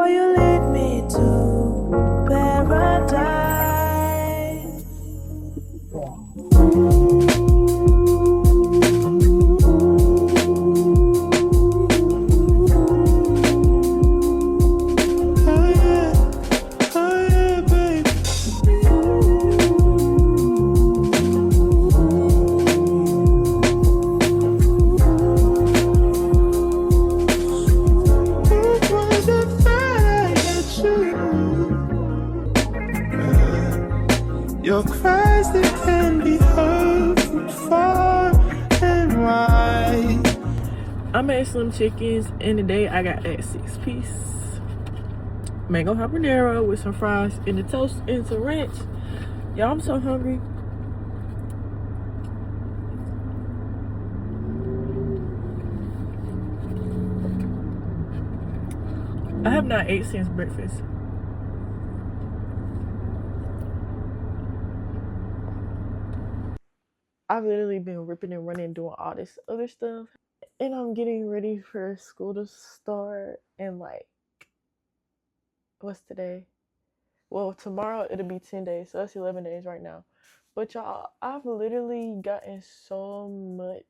before you lead me to paradise. Your cries that can be heard from far and wide. I made Slim Chickens, and today I got that 6-piece mango habanero with some fries and the toast and some ranch. Y'all, I'm so hungry. I have not ate since breakfast. I've literally been ripping and running doing all this other stuff, and I'm getting ready for school to start. And like, what's today? Well, tomorrow it'll be 10 days, so that's 11 days right now. But y'all, I've literally gotten so much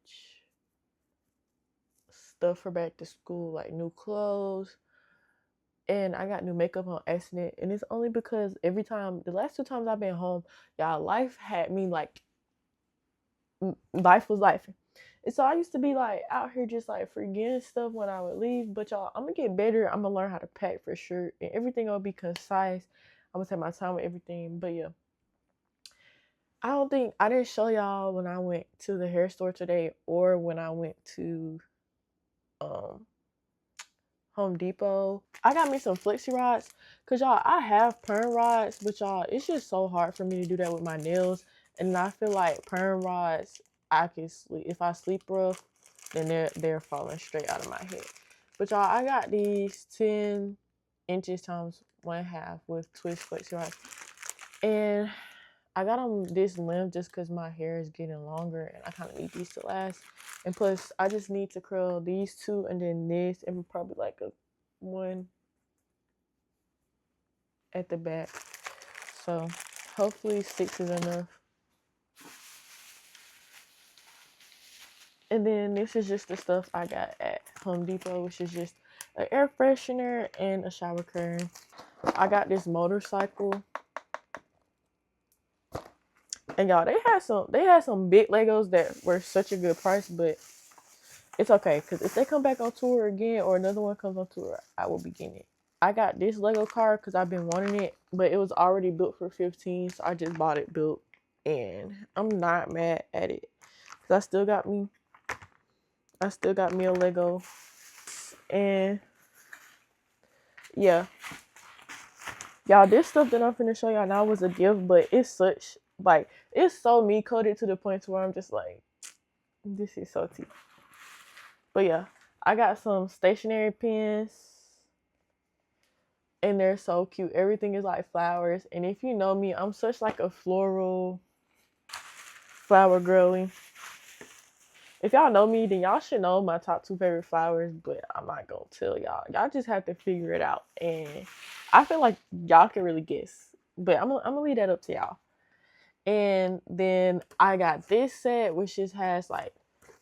stuff for back to school, like new clothes, and I got new makeup on accident. And it's only because every time, the last 2 times I've been home, y'all, life had me like, life was life. And so I used to be like out here just like forgetting stuff when I would leave. But y'all, I'm gonna get better. I'm gonna learn how to pack for sure, and everything will be concise. I'm gonna take my time with everything. But yeah, I didn't show y'all when I went to the hair store today, or when I went to um Home Depot. I got me some flexi rods, cause y'all, I have perm rods, but y'all, it's just so hard for me to do that with my nails. And I feel like perm rods, I can sleep, if I sleep rough, then they're falling straight out of my head. But y'all, I got these 10 inches times 1/2 with twist flexi rods, and I got them this length just because my hair is getting longer and I kind of need these to last. And plus, I just need to curl these 2 and then this, and probably like a 1 at the back. So hopefully 6 is enough. And then this is just the stuff I got at Home Depot, which is just an air freshener and a shower curtain. I got this motorcycle. And y'all, they had some big Legos that were such a good price, but it's okay, because if they come back on tour again or another one comes on tour, I will be getting it. I got this Lego car because I've been wanting it, but it was already built for 15, so I just bought it built, and I'm not mad at it because I still got me a Lego. And yeah, y'all, this stuff that I'm finna show y'all now was a gift, but it's such like, it's so me coded to the point to where I'm just like, this is so tea. But yeah, I got some stationery pens, and they're so cute. Everything is like flowers, and if you know me, I'm such like a floral flower girly. If y'all know me, then y'all should know my top 2 favorite flowers, but I'm not gonna tell y'all. Y'all just have to figure it out, and I feel like y'all can really guess, but I'm gonna leave that up to y'all. And then I got this set, which just has like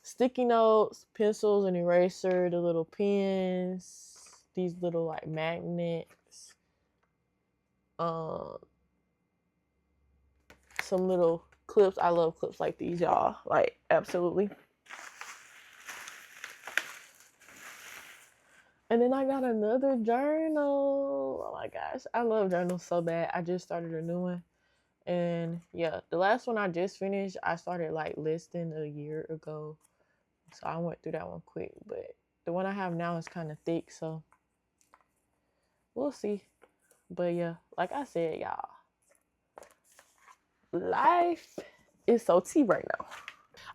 sticky notes, pencils, and eraser, the little pens, these little like magnets, some little clips. I love clips like these, y'all. Like, absolutely. And then I got another journal. Oh my gosh, I love journals so bad. I just started a new one. And yeah, the last one I just finished, I started like listing a year ago. So I went through that one quick. But the one I have now is kind of thick, so we'll see. But yeah, like I said, y'all, life is so tea right now.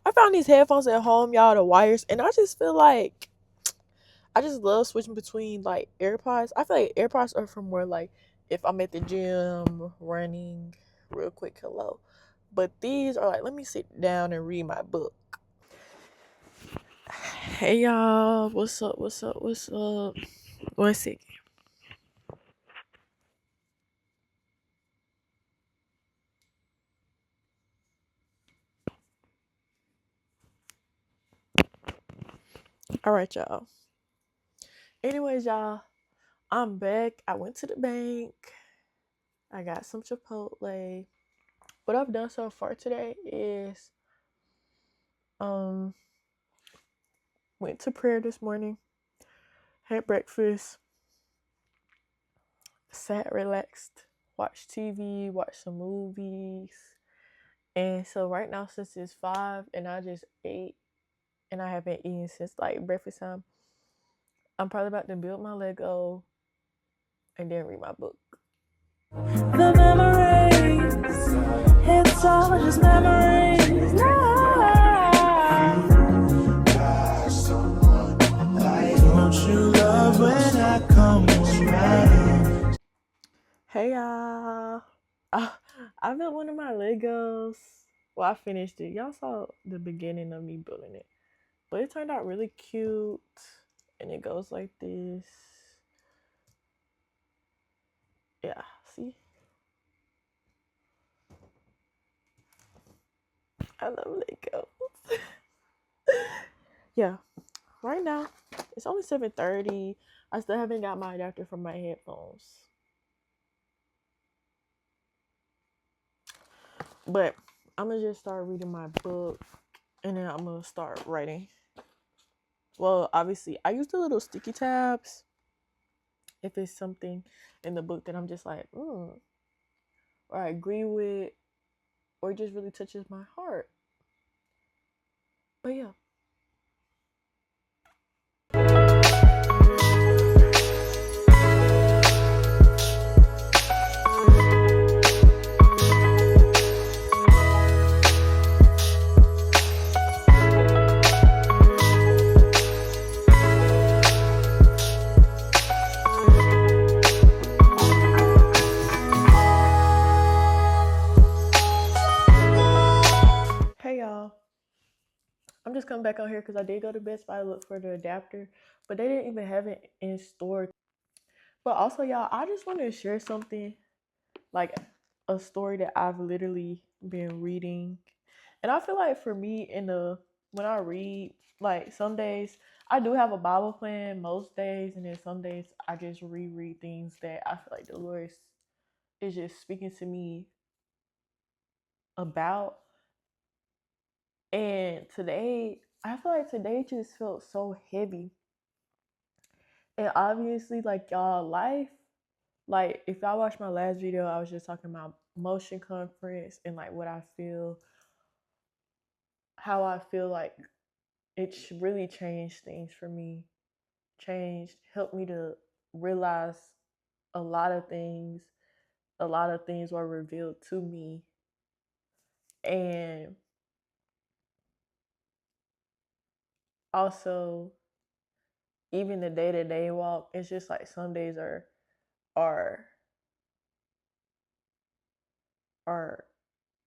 I found these headphones at home, y'all, the wires, and I just feel like I just love switching between like AirPods. I feel like AirPods are for more like if I'm at the gym running real quick, hello. But these are like, let me sit down and read my book. Hey y'all, what's up? 1 second. All right, y'all. Anyways, y'all, I'm back. I went to the bank. I got some Chipotle. What I've done so far today is um went to prayer this morning, had breakfast, sat relaxed, watched TV, watched some movies. And so right now, since it's 5 and I just ate and I haven't eaten since like breakfast time, I'm probably about to build my Lego and then read my book. The memories, it's all just memories. Don't you love when I come around? Hey y'all. I built one of my Legos. Well, I finished it. Y'all saw the beginning of me building it. But it turned out really cute. And it goes like this. Yeah, see? I love Legos. Yeah. Right now, it's only 7:30. I still haven't got my adapter for my headphones. But I'm gonna just start reading my book and then I'm gonna start writing. Well, obviously, I use the little sticky tabs if it's something in the book that I'm just like, or I agree with, or it just really touches my heart. But yeah. Hey y'all. I'm just coming back on here because I did go to Best Buy to look for the adapter, but they didn't even have it in store. But also, y'all, I just want to share something like a story that I've literally been reading. And I feel like for me when I read, like some days I do have a Bible plan most days, and then some days I just reread things that I feel like the Lord is just speaking to me about. And today, I feel like today just felt so heavy. And obviously, like y'all, life, like if y'all watched my last video, I was just talking about motion conference and like what I feel, how I feel like it really changed things for me. Changed, helped me to realize a lot of things. A lot of things were revealed to me. And also, even the day-to-day walk, it's just like some days are are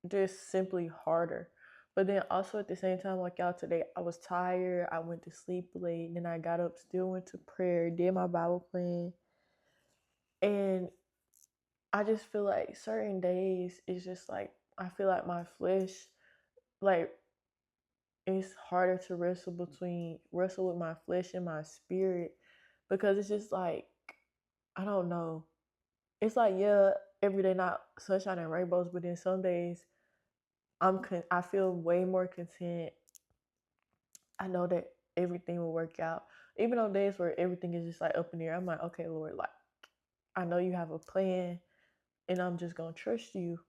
just simply harder. But then also at the same time, like y'all today, I was tired. I went to sleep late. Then I got up, still went to prayer, did my Bible plan. And I just feel like certain days it's just like I feel like my flesh, like it's harder to wrestle with my flesh and my spirit because it's just like I don't know. It's like yeah, every day not sunshine and rainbows, but then some days I feel way more content. I know that everything will work out. Even on days where everything is just like up in the air, I'm like, okay, Lord, like I know you have a plan and I'm just gonna trust you.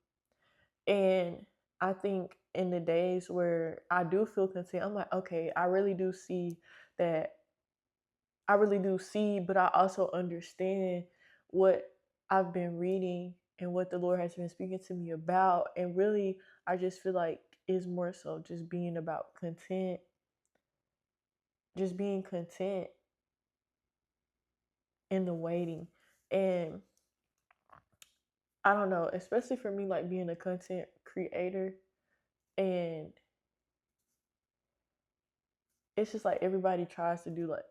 And I think in the days where I do feel content, I'm like, okay, that I really do see, but I also understand what I've been reading and what the Lord has been speaking to me about. And really, I just feel like it's more so just being about content, just being content in the waiting. And I don't know, especially for me, like being a content creator, and it's just like everybody tries to do like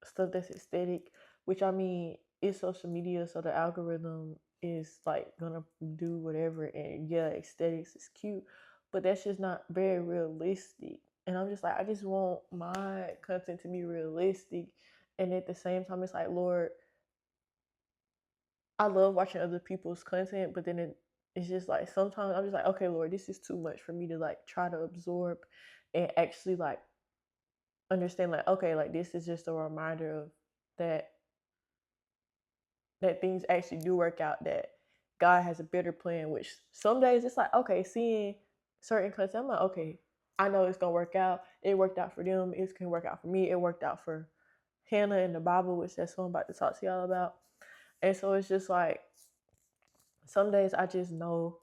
stuff that's aesthetic, which I mean, it's social media, so the algorithm is like gonna do whatever. And yeah, aesthetics is cute, but that's just not very realistic. And I'm just like, I just want my content to be realistic. And at the same time, it's like, Lord, I love watching other people's content, but then it's just like sometimes I'm just like, okay, Lord, this is too much for me to like try to absorb and actually like understand like, okay, like this is just a reminder of that things actually do work out, that God has a better plan, which some days it's like, okay, seeing certain content, I'm like, okay, I know it's gonna work out. It worked out for them, it can work out for me, it worked out for Hannah in the Bible, which that's what I'm about to talk to y'all about. And so it's just like some days I just know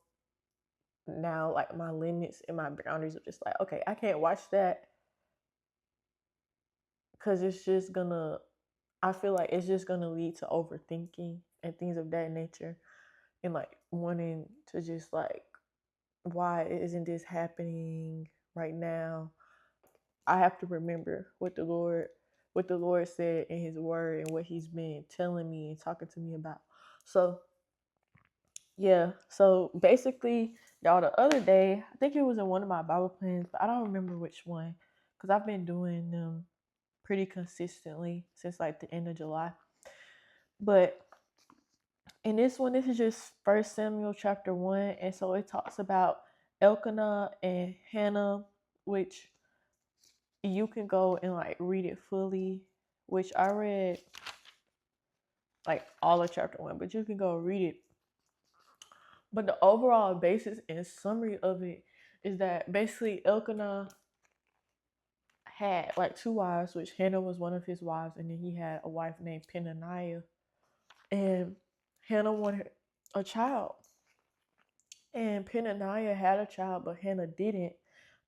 now like my limits and my boundaries are just like, okay, I can't watch that because it's just gonna, I feel like it's just gonna lead to overthinking and things of that nature, and like wanting to just like, why isn't this happening right now? I have to remember what the Lord said in his word and what he's been telling me and talking to me about. So yeah, so basically, y'all, the other day, I think it was in one of my Bible plans, but I don't remember which one because I've been doing them pretty consistently since like the end of July. But in this one, this is just First Samuel chapter 1, and so it talks about Elkanah and Hannah, which you can go and like read it fully, which I read like all of chapter 1, but you can go read it. But the overall basis and summary of it is that basically Elkanah had like two wives, which Hannah was one of his wives, and then he had a wife named Peninnah, and Hannah wanted a child, and Peninnah had a child, but Hannah didn't.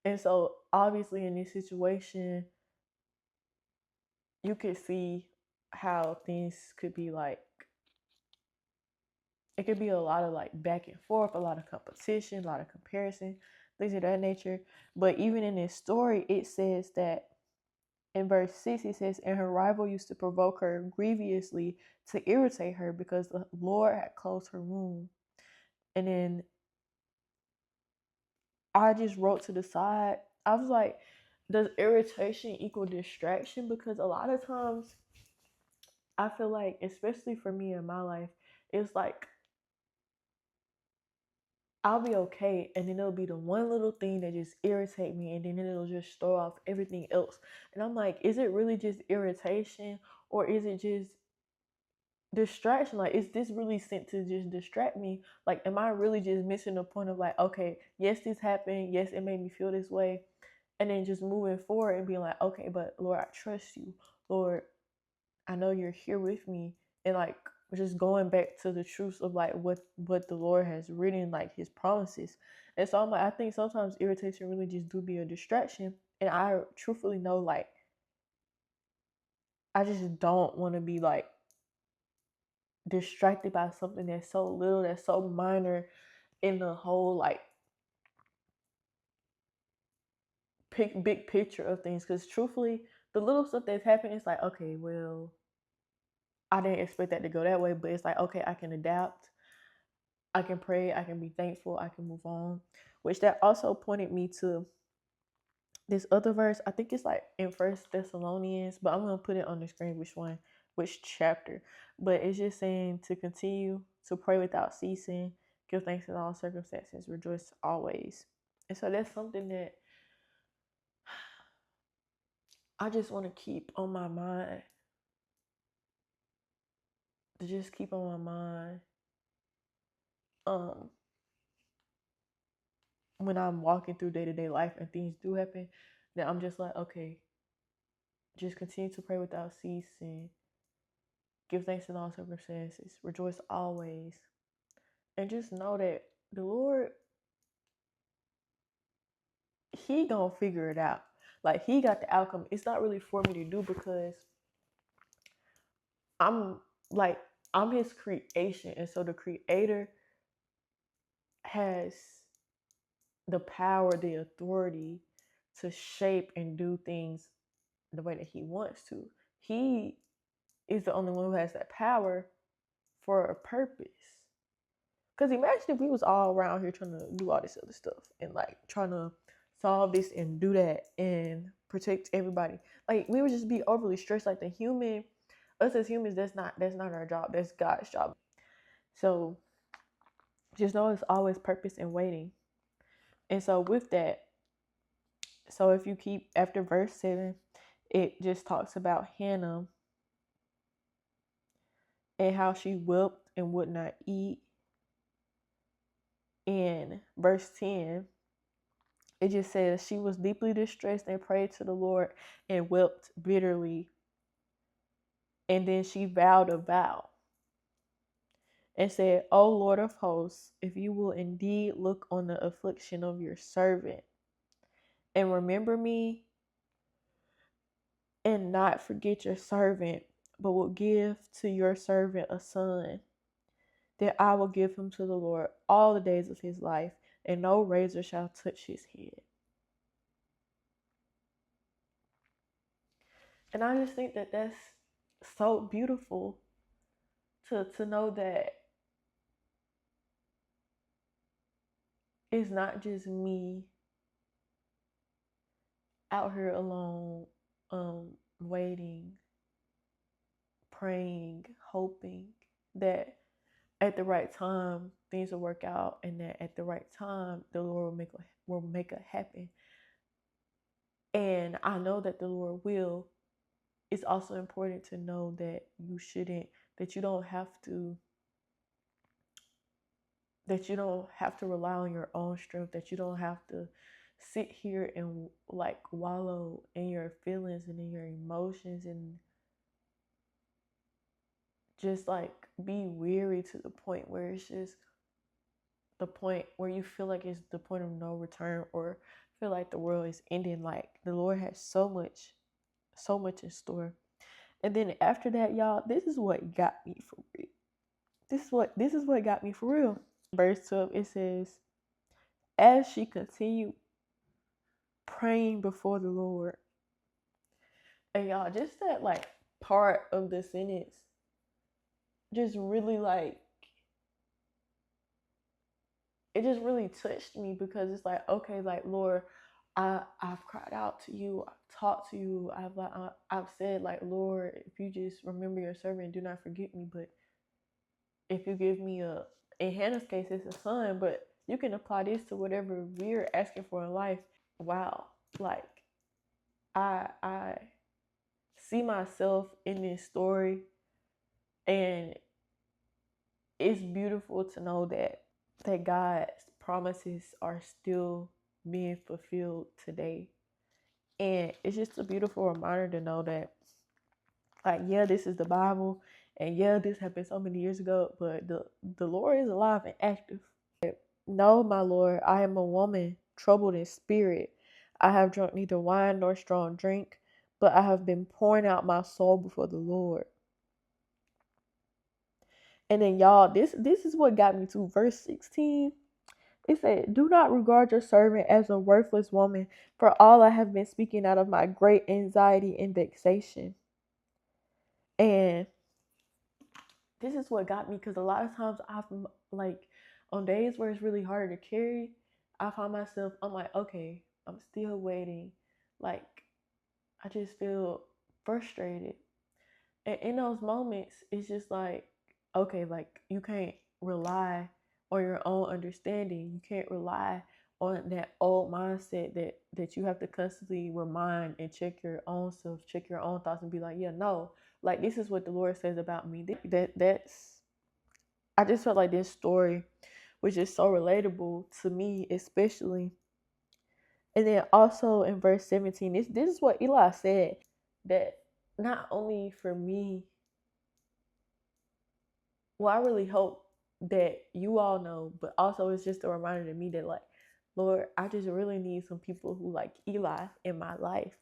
And so obviously in this situation, you could see how things could be like, it could be a lot of like back and forth, a lot of competition, a lot of comparison, things of that nature. But even in this story, it says that in verse 6, it says, and her rival used to provoke her grievously to irritate her because the Lord had closed her womb. And then I just wrote to the side, I was like, does irritation equal distraction? Because a lot of times I feel like, especially for me in my life, it's like I'll be okay, and then it'll be the one little thing that just irritate me, and then it'll just throw off everything else. And I'm like, is it really just irritation, or is it just distraction? Like, is this really sent to just distract me? Like, am I really just missing the point of like, okay, yes, this happened, yes, it made me feel this way, and then just moving forward and being like, okay, but Lord, I trust you, Lord, I know you're here with me, and like just going back to the truths of like what the Lord has written, like his promises. And so I'm like, I think sometimes irritation really just do be a distraction. And I truthfully know like I just don't want to be like distracted by something that's so little, that's so minor in the whole like big picture of things. Because truthfully, the little stuff that's happening, it's like, okay, well, I didn't expect that to go that way, but it's like, okay, I can adapt, I can pray, I can be thankful, I can move on. Which that also pointed me to this other verse. I think it's like in First Thessalonians, but I'm gonna put it on the screen which one, which chapter. But it's just saying to continue to pray without ceasing, give thanks in all circumstances, rejoice always. And so that's something that I just want to keep on my mind. To just keep on my mind. When I'm walking through day-to-day life and things do happen, that I'm just like, okay, just continue to pray without ceasing, give thanks in all circumstances, rejoice always, and just know that the Lord, he gonna figure it out. Like he got the outcome. It's not really for me to do because I'm like, I'm his creation, and so the creator has the power, the authority to shape and do things the way that he wants to. He is the only one who has that power for a purpose. Because imagine if we was all around here trying to do all this other stuff and like trying to solve this and do that and protect everybody. Like we would just be overly stressed. Like us as humans, that's not our job. That's God's job. So just know it's always purpose and waiting. And so with that, so if you keep after verse 7, it just talks about Hannah and how she wept and would not eat. In verse 10, it just says she was deeply distressed and prayed to the Lord and wept bitterly. And then she vowed a vow and said, O Lord of hosts, if you will indeed look on the affliction of your servant and remember me and not forget your servant, but will give to your servant a son, that I will give him to the Lord all the days of his life, and no razor shall touch his head. And I just think that that's so beautiful to know that it's not just me out here alone, waiting, praying, hoping that at the right time things will work out, and that at the right time the Lord will make it happen. And I know that the Lord will. It's also important to know that you don't have to rely on your own strength, that you don't have to sit here and like wallow in your feelings and in your emotions and just like be weary to the point where it's just the point where you feel like it's the point of no return, or feel like the world is ending. Like the Lord has so much in store. And then after that, y'all, this is what got me for real. This is what got me for real. Verse 12, it says, as she continued praying before the Lord. And y'all, just that like part of the sentence just really like, it just really touched me, because it's like, okay, like Lord, I've cried out to you, I've talked to you, I've said like, Lord, if you just remember your servant, do not forget me. But if you give me in Hannah's case, it's a son, but you can apply this to whatever we're asking for in life. Wow, like I see myself in this story, and it's beautiful to know that God's promises are still being fulfilled today. And it's just a beautiful reminder to know that, like, yeah, this is the Bible, and yeah, this happened so many years ago, but the Lord is alive and active. No, my Lord, I am a woman troubled in spirit. I have drunk neither wine nor strong drink, but I have been pouring out my soul before the Lord. And then y'all, this is what got me to verse 16. It said, do not regard your servant as a worthless woman, for all I have been speaking out of my great anxiety and vexation. And this is what got me, because a lot of times I've like, on days where it's really harder to carry, I find myself, I'm like, okay, I'm still waiting. Like, I just feel frustrated. And in those moments, it's just like, okay, like you can't rely on your own understanding. You can't rely on that old mindset that you have to constantly remind and check your own self, check your own thoughts, and be like, yeah, no, like this is what the Lord says about me. That's I just felt like this story was just so relatable to me, especially. And then also in verse 17, this is what Eli said, that not only for me, well, I really hope that you all know, but also it's just a reminder to me that, like, Lord, I just really need some people who like Eli in my life,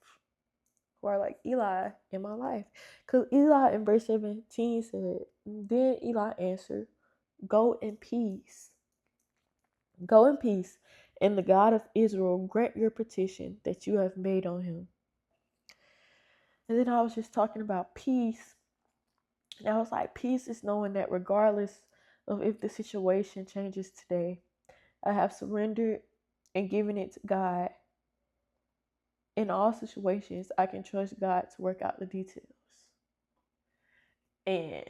who are like Eli in my life. Because Eli in verse 17 said, then Eli answered, go in peace. Go in peace, and the God of Israel grant your petition that you have made on him. And then I was just talking about peace. And I was like, peace is knowing that regardless of if the situation changes today, I have surrendered and given it to God. In all situations, I can trust God to work out the details. And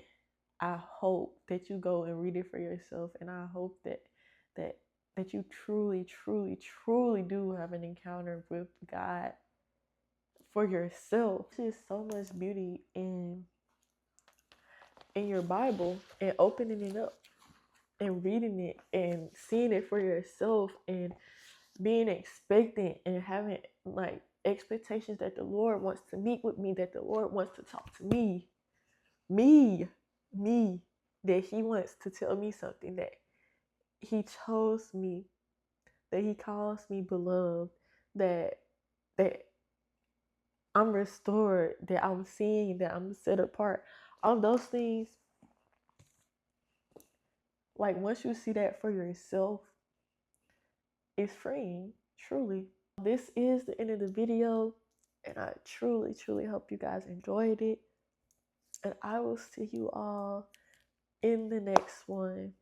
I hope that you go and read it for yourself. And I hope that you truly, truly, truly do have an encounter with God for yourself. There's so much beauty in your Bible, and opening it up and reading it and seeing it for yourself and being expectant and having like expectations that the Lord wants to meet with me, that the Lord wants to talk to me, that He wants to tell me something, that He chose me, that He calls me beloved, that I'm restored, that I'm seen, that I'm set apart. All those things, like once you see that for yourself, it's freeing, truly. This is the end of the video, and I truly, truly hope you guys enjoyed it. And I will see you all in the next one.